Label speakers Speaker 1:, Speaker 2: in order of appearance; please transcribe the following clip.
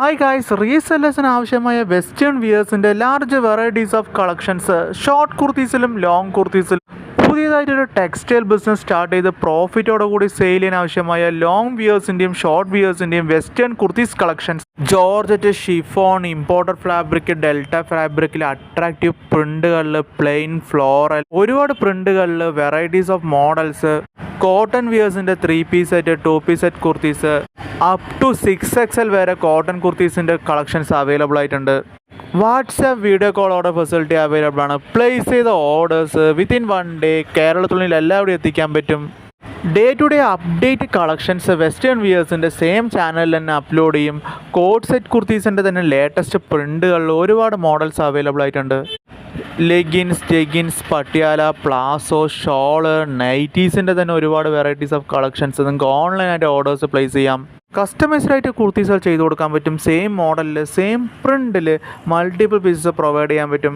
Speaker 1: Hi guys, റീസെല്ലേഴ്സിന് ആവശ്യമായ western വിയേഴ്സിൻ്റെ large varieties of collections short കുർത്തീസിലും ലോങ് കുർത്തീസിലും പുതിയതായിട്ടൊരു ടെക്സ്റ്റൈൽ ബിസിനസ് സ്റ്റാർട്ട് ചെയ്ത് പ്രോഫിറ്റോടുകൂടി സെയിൽ ചെയ്യാൻ ആവശ്യമായ ലോങ് വിയേഴ്സിൻ്റെയും ഷോർട്ട് വിയേഴ്സിൻ്റെയും western kurtis collections georgette, chiffon, imported fabric, delta ഫാബ്രിക്കിൽ അട്രാക്റ്റീവ് പ്രിന്റുകളിൽ, പ്ലെയിൻ ഫ്ലോറൽ, ഒരുപാട് പ്രിന്റുകളിൽ, വെറൈറ്റീസ് ഓഫ് മോഡൽസ്, കോട്ടൺ വിയേഴ്സിൻ്റെ 3 piece set, 2 piece set kurtis, up to 6XL വരെ കോട്ടൺ കുർത്തീസിൻ്റെ കളക്ഷൻസ് അവൈലബിൾ ആയിട്ടുണ്ട്. WhatsApp video call order facility available ആണ്. പ്ലേസ് ചെയ്ത ഓർഡേഴ്സ് വിത്തിൻ 1 ഡേ കേരളത്തിനുള്ളിൽ എല്ലാവരും എത്തിക്കാൻ പറ്റും. Day to day update collections western വിയേഴ്സിൻ്റെ സെയിം ചാനലിൽ തന്നെ അപ്ലോഡ് ചെയ്യും. കോഡ് സെറ്റ് കുർത്തീസിൻ്റെ തന്നെ ലേറ്റസ്റ്റ് പ്രിൻ്റുകളിൽ ഒരുപാട് മോഡൽസ് അവൈലബിൾ ആയിട്ടുണ്ട്. Leggings, jeggings, Patiala, palazzo, shawl, നൈറ്റീസിൻ്റെ തന്നെ ഒരുപാട് വെറൈറ്റീസ് ഓഫ് കളക്ഷൻസ് നിങ്ങൾക്ക് ഓൺലൈനായിട്ട് ഓർഡേഴ്സ് പ്ലേസ് ചെയ്യാം. കസ്റ്റമൈസ്ഡ് ആയിട്ട് കുർത്തീസുകൾ ചെയ്ത് കൊടുക്കാൻ പറ്റും. സെയിം മോഡലിൽ, സെയിം പ്രിൻറ്റിൽ മൾട്ടിപ്പിൾ പീസസ് പ്രൊവൈഡ് ചെയ്യാൻ പറ്റും.